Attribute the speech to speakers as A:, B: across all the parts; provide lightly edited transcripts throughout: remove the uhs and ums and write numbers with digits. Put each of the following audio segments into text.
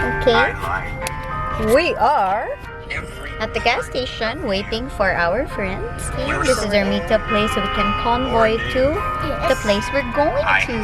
A: Okay. We are at the gas station waiting for our friends. This is our meetup place so we can convoy to the place we're going to.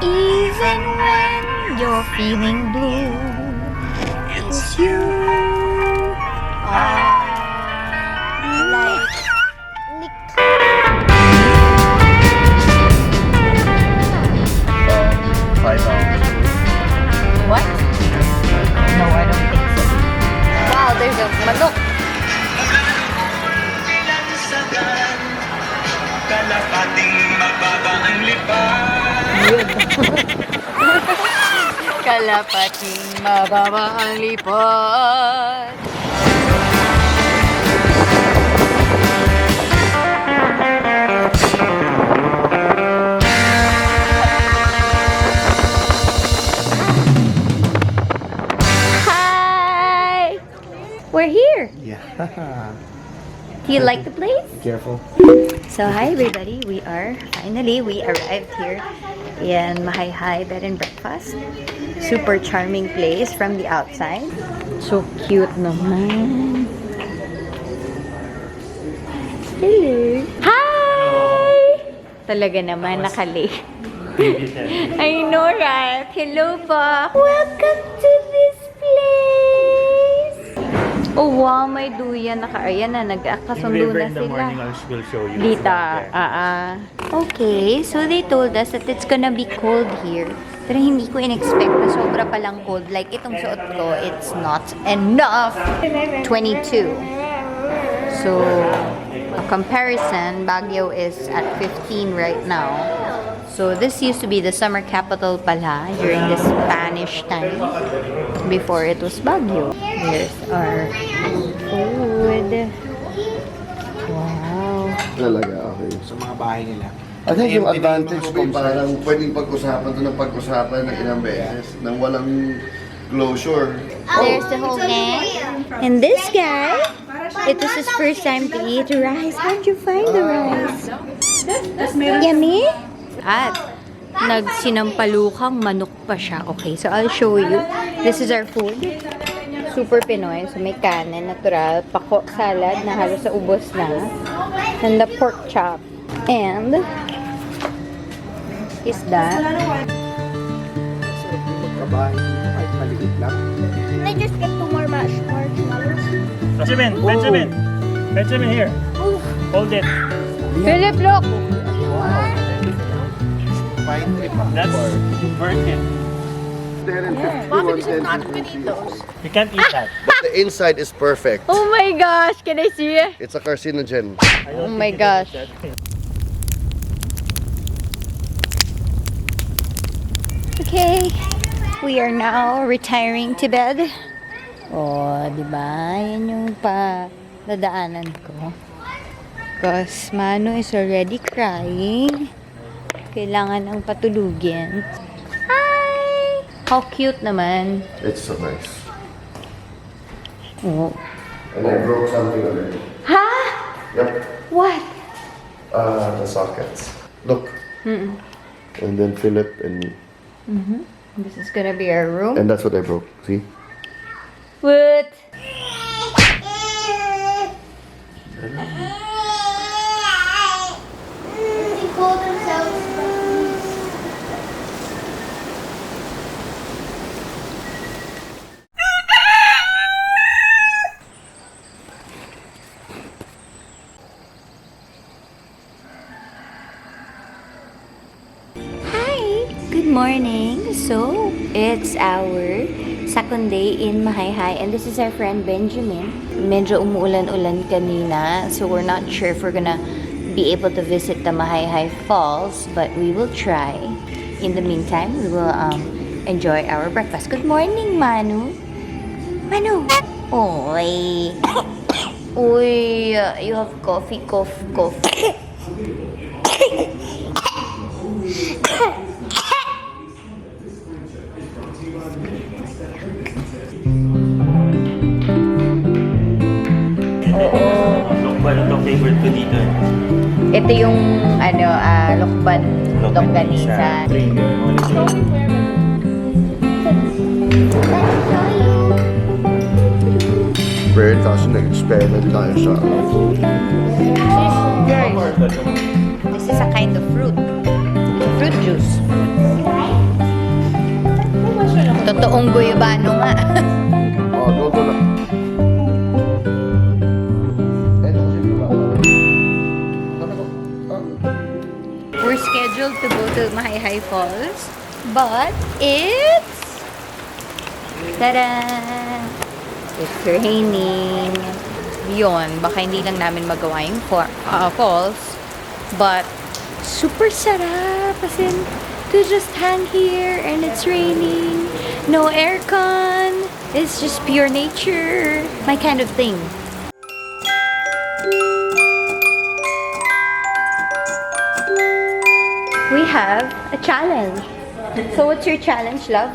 A: Even when you're feeling blue, it's you. Like
B: 5 hours.
A: what? No, I don't think so. Wow, there's a manok. Kalapating mababa ang lipad. Hi! We're here.
B: Yeah.
A: Do you like the place?
B: Careful.
A: So hi everybody, we arrived here in Majayjay Bed and Breakfast. Super charming place from the outside. So cute naman. Hello. Hi! Talaga naman nakali. I know, right? Hello po. Welcome to this place. Oh wow, may duyan. Ayan na, nagkakasundo na sila.
B: Will show you.
A: Dita, Okay, so they told us that it's gonna be cold here. Pero hindi ko in-expect na sobra palang cold. Like itong suot ko, it's not enough. 22. So, a comparison, Baguio is at 15 right now. So, this used to be the summer capital pala during the Spanish time. Before it was Baguio. Here's our food. Wow.
C: Talaga, okay.
B: Sa mga bahay nila.
C: I think yung advantage kung parang pwedeng pag-usapan ito ng pag-usapan ng ilang beses nang walang closure.
A: There's the whole gang. And this guy, it was his first time to eat rice. How'd you find the rice? Yummy? At nagsinampalukang manok pa siya. Okay, so I'll show you. This is our food. Super Pinoy. So may kanin, natural, pako, salad na halos sa ubos na. And the pork chop. And isda.
B: So, magkabahay dito kahit maliit lang.
A: Can I just get 2 more marshmallows?
D: Benjamin here. Hold it.
A: Philip, look!
B: Fine trip.
D: That's worth it. You can't eat that.
C: But the inside is perfect.
A: Oh my gosh! Can I see it?
C: It's a carcinogen.
A: Oh my gosh. Okay, we are now retiring to bed. Oh, di ba? Yan yung dadaanan ko. Because Mano is already crying. Kailangan ng patulugin. Hi! How cute naman.
C: It's so nice.
A: Oh.
C: And I broke something already.
A: Ha?
C: Yep.
A: What?
C: The sockets. Look. And then Philip and
A: This is gonna be our room.
C: and that's what I broke. See?
A: What? Good morning. So, it's our second day in Majayjay and this is our friend Benjamin. Medyo umuulan-ulan kanina, so we're not sure if we're gonna be able to visit the Majayjay Falls, but we will try. In the meantime, we will enjoy our breakfast. Good morning, Manu. Manu. Oy. Uy, you have coffee, cough.
D: Lokban itong favorite ko dito.
A: Ito yung lokban longganisa.
C: Kasi nag-experiment tayo sa
A: This is a kind of fruit. Fruit juice. Totoong guyabano nga.
C: Oh, doon lang.
A: We're scheduled to go to Majayjay Falls, but it's... Tada! It's raining. Yun, baka hindi lang namin magawa yung falls. But, super sarap. As in, to just hang here and it's raining. No aircon. It's just pure nature. My kind of thing. We have a challenge. So what's your challenge, love?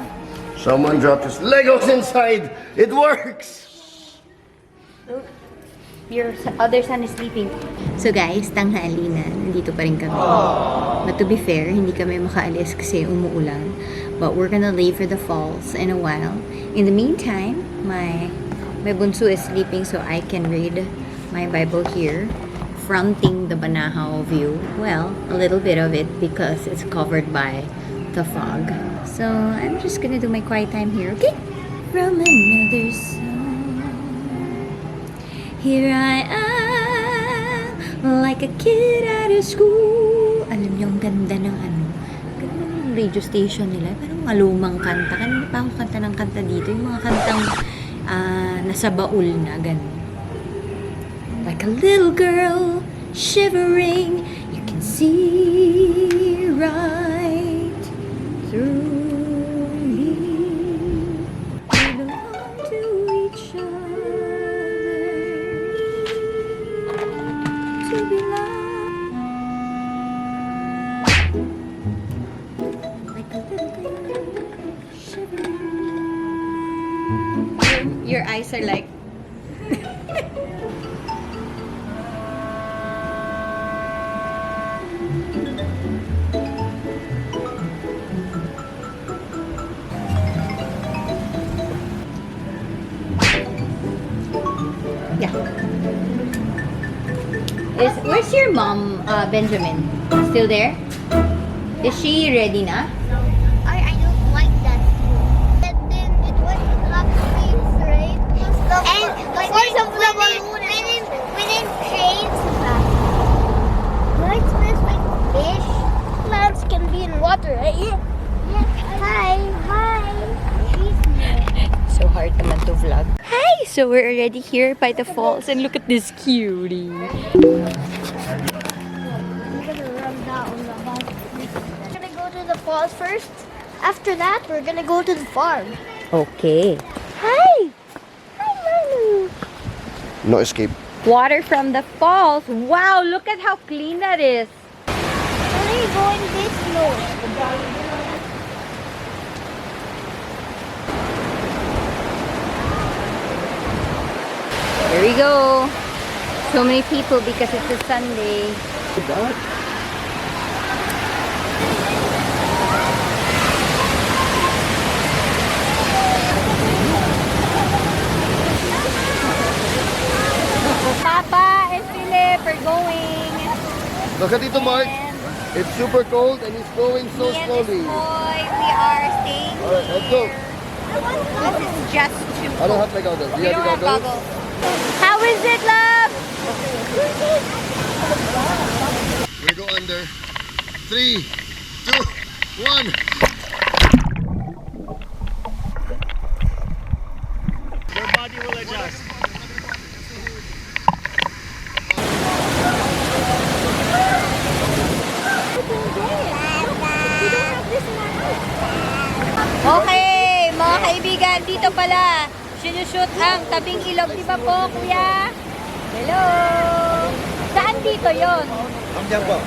C: Someone dropped his Legos inside. It works.
A: Your other son is sleeping. So guys, tanghali na. Nandito pa rin kami. But to be fair, hindi kami makaalis kasi umuulan. But we're gonna leave for the falls in a while. In the meantime, my bunso is sleeping so I can read my Bible here. Fronting the Banahaw view. Well, a little bit of it because it's covered by the fog. So I'm just gonna do my quiet time here, okay? From another song, here I am, like a kid out of school. Alam niyo, ang ganda ng ganda ng radio station nila. Parang malumang kanta. Kanina pa ako kanta ng kanta dito. Yung mga kantang nasa baul na, ganun. Like a little girl shivering, you can see right through me. We belong to each other, to be loved. Like a little girl shivering. Your eyes are like... Yeah. Where's your mom, Benjamin? Still there? Is she ready na?
E: I don't like that food. And then it was not fish, right? And the force of the balloon. We didn't change that. Right? Smells like fish. Clouds can be in water, right? Yeah. Hi.
A: So hard naman to vlog. Hi! So we're already here by the falls and look at this cutie.
E: We're gonna run down the bus. We're gonna go to the falls first. After that, we're gonna go to the farm.
A: Okay. Hi! Hi, Manu!
C: No escape.
A: Water from the falls. Wow, look at how clean that is.
E: Why are you going this slow?
A: Here we go. So many people because it's a Sunday. Papa and Philip are going.
C: Look at Tito Mark. It's super cold and it's going so
A: Me and this
C: slowly.
A: boy, we are staying
C: Alright, let's go.
A: This is just too
C: I don't have my goggles. Do
A: We
C: you
A: don't
C: have
A: have
C: your goggles?
A: goggles. How is it, love?
C: We go under. 3, 2, 1.
D: Your body will adjust.
A: Okay, mga kaibigan, dito pala sinushoot ang tabing ilog. Di ba po, kuya? Hello! Saan dito yon?
B: Diyan po.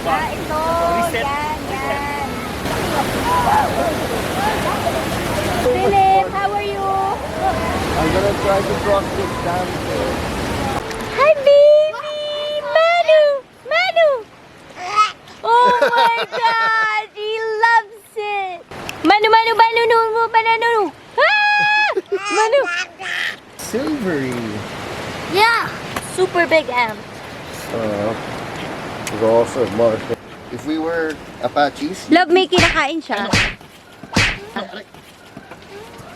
A: Ah, ito. Yan, yan. Philip, how are you?
C: I'm gonna try to cross this dam.
A: Hi, baby! Manu! Manu! Oh my God! He loves it! Manu, Manu, Manu, Manu, Manu, Manu! Ah! Manu!
B: silvery.
E: Yeah. Super big ant.
C: There's also market. If we were Apaches,
A: Love, may kinakain siya.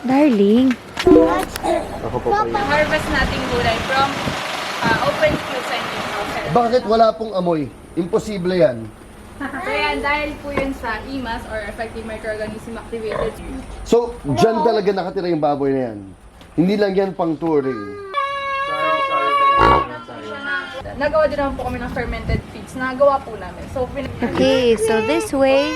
A: Darling.
B: Ako pa kayo.
F: Harvest nating gulay from open fields and outside.
C: bakit wala pong amoy? Imposible yan.
F: So yan, dahil po yun sa IMAS or effective microorganism activated.
C: So, dyan talaga nakatira yung baboy na yan. Hindi lang yan pang touring.
F: Nagawa din naman po kami ng fermented feeds. Nagawa po namin. So,
A: Okay, so this way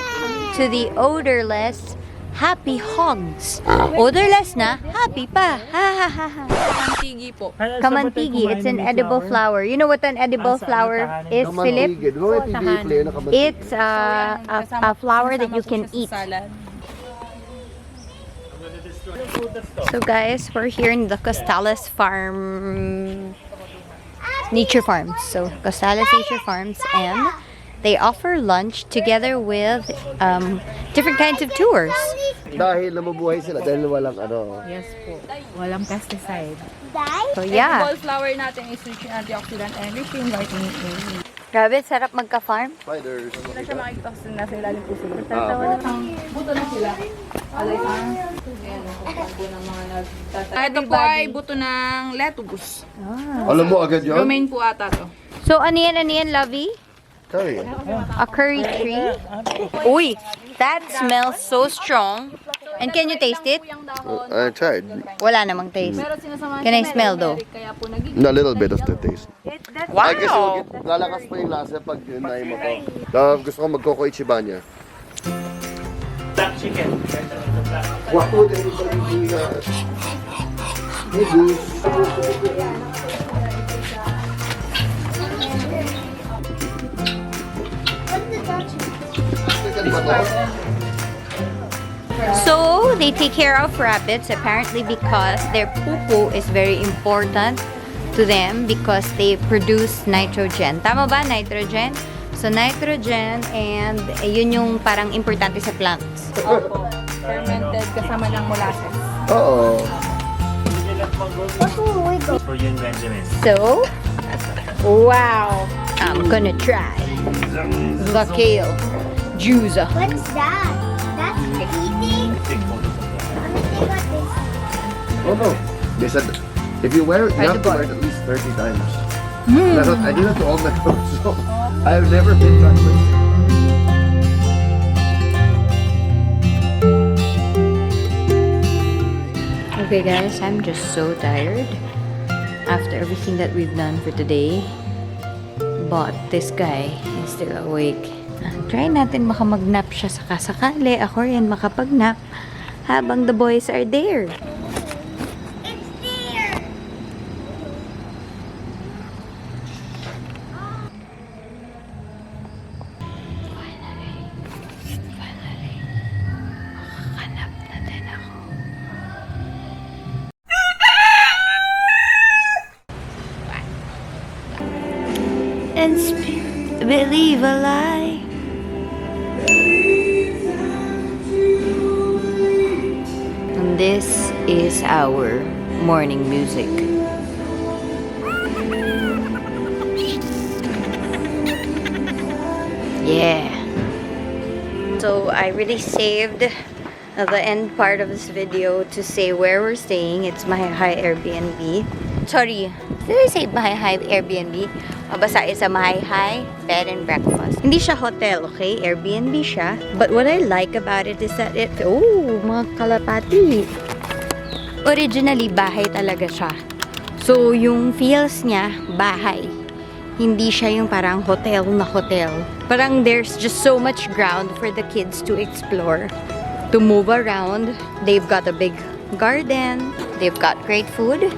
A: to the odorless happy hogs. Odorless na, happy pa. Ha ha ha ha.
F: Kamantigi po.
A: Kamantigi, it's an edible flower. You know what an edible flower is, Philip?
C: Kamantigid. Di ba may PBA na kamantigid?
A: It's a flower that you can eat.
F: Salad.
A: So guys, we're here in the Costales farm, nature farms. So Costales Nature Farms, and they offer lunch together with different kinds of tours.
C: Dahil namubuhay sila, dahil walang ano.
F: Yes po. Walang pesticide.
A: So yeah,
F: Edible flower natin is rich in antioxidant and rich in vitamin A.
A: grabe, sarap magka-farm.
C: Spiders.
F: Hindi na siya makikita kasi nasa ilalim po sila.
C: Ah,
F: Buto na sila. Alay ka. Ayan, buto ng mga nagtatay. Ito po ay buto ng lettuce.
C: Alam mo agad yun?
F: Romaine po ata to.
A: So ano yan, Lovey?
C: Curry.
A: A curry tree? Uy, that smells so strong. And can you taste it?
C: I tried.
A: Wala namang taste.
F: Pero sinasamahan
A: Can I
F: siya
A: smell
F: ng
A: though?
F: turmeric, kaya po nagiging
C: A little bit of the taste. I guess
A: Wow!
C: lalakas pa yung lasa pag inay mo to. Gusto ko magkoko ichibanya.
D: Black chicken.
C: What would anybody do? Hey, goose.
A: So, they take care of rabbits apparently because their poo-poo is very important to them because they produce nitrogen. Tama ba? Nitrogen? So, nitrogen and yun yung parang importante sa plants.
F: Opo. Fermented kasama ng molasses.
C: Oo.
D: For you and Benjamin.
A: So, wow! I'm gonna try the kale juicer.
E: What's that? That's eating.
D: Take photos of that.
E: I'm gonna see what this.
C: Oh no. They said if you wear it, you have to wear it at least 30 times. I do that to all my clothes, so I've never been translated.
A: Okay guys, I'm just so tired after everything that we've done for today. But this guy is still awake. Try natin baka mag-nap siya sakasakali. Ako rin makapag-nap habang the boys are there.
E: It's there.
A: Hanap na din ako. And believe a lie. And this is our morning music. Yeah. So I really saved the end part of this video to say where we're staying. It's Majayjay Airbnb. Sorry, did I say Majayjay Airbnb? Basta it's a Majayjay bed and breakfast. Hindi siya hotel, okay? Airbnb siya. But what I like about it is that oh, mga kalapati. Originally, bahay talaga siya. So, yung feels niya, bahay. Hindi siya yung parang hotel na hotel. Parang there's just so much ground for the kids to explore, to move around. They've got a big garden. They've got great food.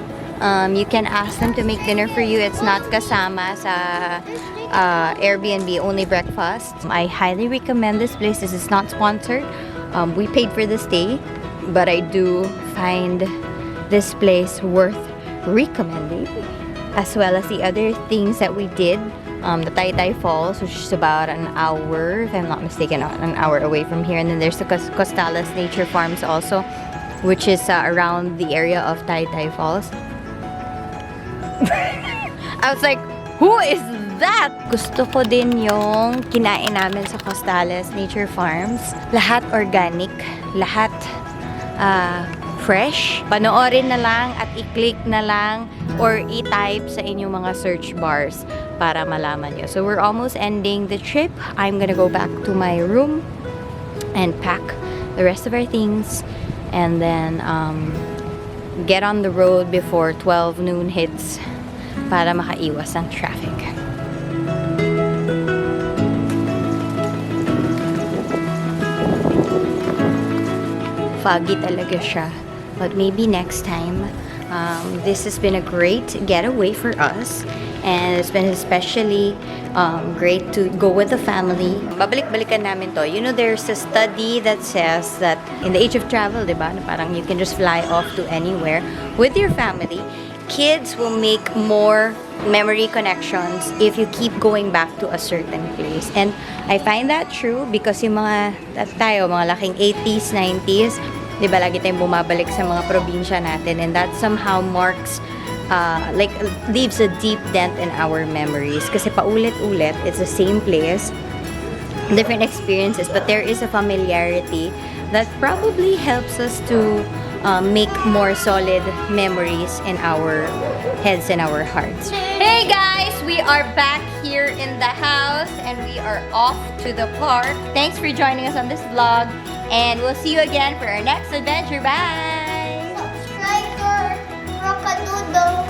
A: You can ask them to make dinner for you. It's not kasama sa Airbnb, only breakfast. I highly recommend this place. This is not sponsored. We paid for the stay, but I do find this place worth recommending, as well as the other things that we did. The Taytay Falls, which is about an hour, if I'm not mistaken, an hour away from here. And then there's the Costales Nature Farms also, which is around the area of Taytay Falls. I was like, who is that? Gusto ko din yung kinain namin sa Costales Nature Farms. Lahat organic, lahat fresh. Panoorin na lang at i-click na lang or i-type sa inyong mga search bars para malaman nyo. So we're almost ending the trip. I'm gonna go back to my room and pack the rest of our things and then get on the road before 12 noon hits para makaiwas ng traffic. Foggy talaga siya. But maybe next time. This has been a great getaway for us. And it's been especially great to go with the family. Babalik-balikan namin to. You know, there's a study that says that in the age of travel, diba, na parang you can just fly off to anywhere with your family. Kids will make more memory connections if you keep going back to a certain place. And I find that true because yung tayo, mga laking 80s, 90s, di ba, lagi tayong bumabalik sa mga probinsya natin, and that somehow marks, leaves a deep dent in our memories. Kasi paulit-ulit, it's the same place, different experiences, but there is a familiarity that probably helps us to make more solid memories in our heads and our hearts. Hey guys, we are back here in the house and we are off to the park. Thanks for joining us on this vlog and we'll see you again for our next adventure. Bye!
E: Subscribe for Rockadoodle.